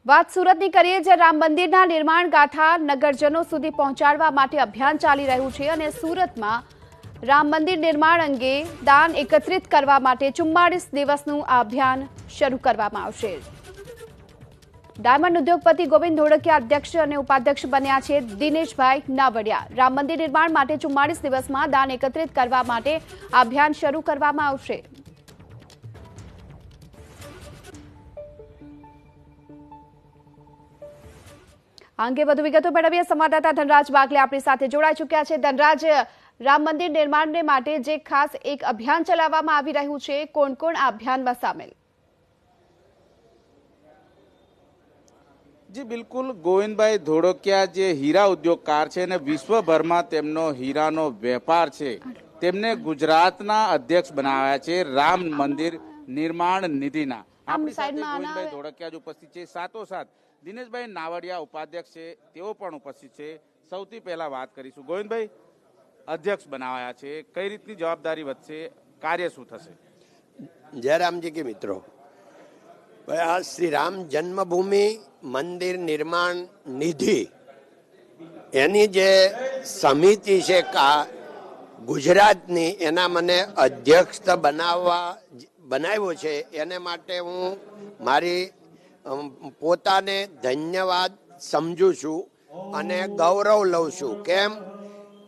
વાત સુરતની કરીએ, જ્યાં રામ મંદિરના નિર્માણ ગાથા નગરજનો સુધી પહોંચાડવા માટે અભિયાન ચાલી રહ્યું છે અને સુરતમાં રામ મંદિર નિર્માણ અંગે દાન એકત્રિત કરવા માટે 44 દિવસનું આ અભિયાન શરૂ કરવામાં આવશે। ડાયમંડ ઉદ્યોગપતિ ગોવિંદ ધોળકિયા અધ્યક્ષ અને ઉપાધ્યક્ષ બન્યા છે દિનેશભાઈ નાવડિયા। રામ મંદિર નિર્માણ માટે 44 દિવસમાં દાન એકત્રિત કરવા માટે આ અભિયાન શરૂ કરવામાં આવશે। આ અંગે વધુ વિગતો મેળવીએ સંવાદદાતા ધનરાજ બાગલે આપણી સાથે જોડાઈ ચૂક્યા છે। ધનરાજ, રામ મંદિર નિર્માણને માટે જે ખાસ એક અભિયાન ચલાવવામાં આવી રહ્યું છે, કોણ કોણ આ અભિયાનમાં સામેલ? જી બિલકુલ, ગોવિંદભાઈ ધોળકિયા જે હીરા ઉદ્યોગકાર છે અને વિશ્વભરમાં તેમનો હીરાનો વેપાર છે, તેમને ગુજરાતના અધ્યક્ષ બનાવ્યા છે રામ મંદિર નિર્માણ નિધિના। આપણી સાથે ગોવિંદભાઈ ધોળકિયા જ ઉપસ્થિત છે, સાથોસાથ દિનેશભાઈ નાવડિયા ઉપાધ્યક્ષ છે, તેઓ પણ ઉપસ્થિત છે। સૌથી પહેલા વાત કરીશું, ગોવિંદભાઈ અધ્યક્ષ બનાવ્યા છે, કઈ રીતની જવાબદારી વધશે, કાર્ય શું થશે? જય રામજી કે મિત્રો, આ શ્રી રામ જન્મભૂમિ મંદિર નિર્માણ નિધિ એની જે સમિતિ છે ગુજરાતની, એના મને અધ્યક્ષ બનાવ્યો છે। એને માટે હું મારી પોતાને ધન્યવાદ સમજુ છું અને ગૌરવ લઉં છું। કેમ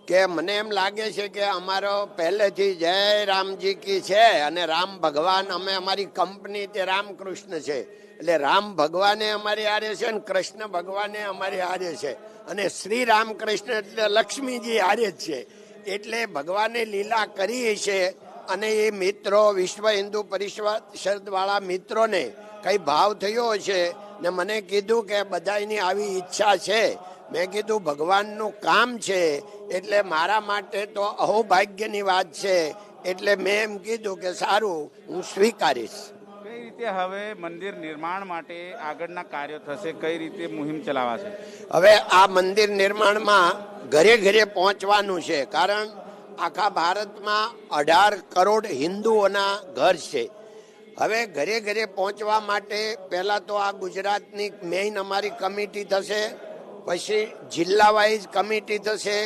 કે મને એમ લાગે છે કે અમારો પહેલેથી જય રામજી કી છે અને રામ ભગવાન, અમે અમારી કંપની તે રામકૃષ્ણ છે, એટલે રામ ભગવાને અમારી હારે છે અને કૃષ્ણ ભગવાને અમારી હારે છે અને શ્રી રામકૃષ્ણ એટલે લક્ષ્મીજી હારે જ છે, એટલે ભગવાને લીલા કરી છે। અને એ મિત્રો, વિશ્વ હિન્દુ પરિષદ વાળા મિત્રોને કઈ ભાવ થયો છે ને મને કીધું કે બધાની આવી ઈચ્છા છે। મેં કીધું ભગવાનનું કામ છે એટલે મારા માટે તો અહોભાગ્યની વાત છે, એટલે મેં એમ કીધું કે સારું, હું સ્વીકારીશ। કઈ રીતે હવે મંદિર નિર્માણ માટે આગળના કાર્યો થશે, કઈ રીતે મુહિમ ચલાવાશે? હવે આ મંદિર નિર્માણમાં ઘરે ઘરે પહોંચવાનું છે, કારણ આખા ભારતમાં 18 કરોડ હિન્દુઓના ઘર છે। હવે ઘરે ઘરે પહોંચવા માટે પહેલા તો આ ગુજરાતની મેઇન અમારી કમિટી થશે, પછી જિલ્લા વાઇઝ કમિટી થશે,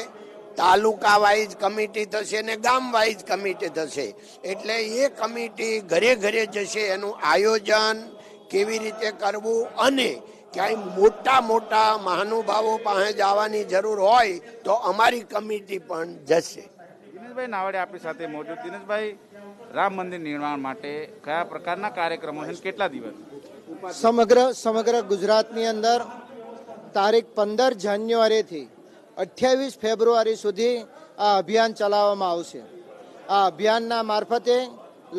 તાલુકા વાઇઝ કમિટી થશે ને ગામ વાઇઝ કમિટી થશે। એટલે એ કમિટી ઘરે ઘરે જશે, એનું આયોજન કેવી રીતે કરવું અને ક્યાંય મોટા મોટા મહાનુભાવો પાસે જવાની જરૂર હોય તો અમારી કમિટી પણ જશે। દિનેશભાઈ નાવડિયા આપણી સાથે મોજૂદ। દિનેશભાઈ, રામ મંદિર નિર્માણ માટે કયા પ્રકારના કાર્યક્રમો છે, કેટલા દિવસ? સમગ્ર ગુજરાતની અંદર તારીખ 15 જાન્યુઆરીથી 28 ફેબ્રુઆરી સુધી આ અભિયાન ચલાવવામાં આવશે। આ અભિયાનના મારફતે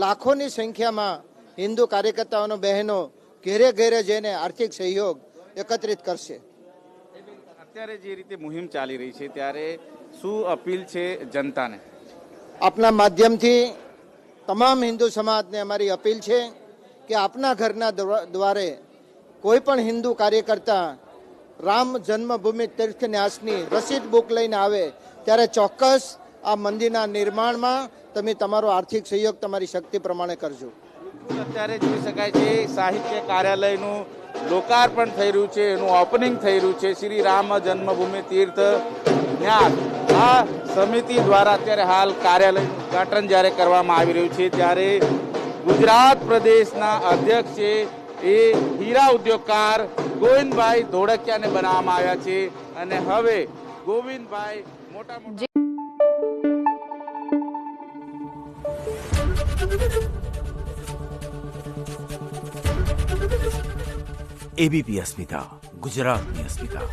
લાખોની સંખ્યામાં હિન્દુ કાર્યકર્તાઓનો બહેનો ઘેરે ઘેરે જઈને આર્થિક સહયોગ એકત્રિત કરશે। અત્યારે જે રીતે મુહિમ ચાલી રહી છે, ત્યારે શું અપીલ છે જનતાને? આપના માધ્યમથી તમામ હિન્દુ સમાજને અમારી અપીલ છે કે આપના ઘરના દ્વારે કોઈ પણ હિન્દુ કાર્યકર્તા રામ જન્મભૂમિ તીર્થન્યાસની રસીદ બુક લઈને આવે ત્યારે ચોક્કસ આ મંદિરના નિર્માણમાં તમે તમારો આર્થિક સહયોગ તમારી શક્તિ પ્રમાણે કરજો। અત્યારે જોઈ શકાય છે સાહિત્ય કાર્યાલયનું લોકાર્પણ થઈ રહ્યું છે, એનું ઓપનિંગ થઈ રહ્યું છે। શ્રી રામ જન્મભૂમિ તીર્થ ન્યાસ આ સમિતિ દ્વારા અત્યારે હાલ કાર્યાલયનું ઉદઘાટન જ્યારે કરવામાં આવી રહ્યું છે, ત્યારે ગુજરાત પ્રદેશના અધ્યક્ષ છે એ હીરા ઉદ્યોગકાર ગોવિંદભાઈ ધોળકિયાને બનાવવામાં આવ્યા છે અને હવે ગોવિંદભાઈ મોટા એબીપી અસ્મિતા, ગુજરાતની અસ્મિતા।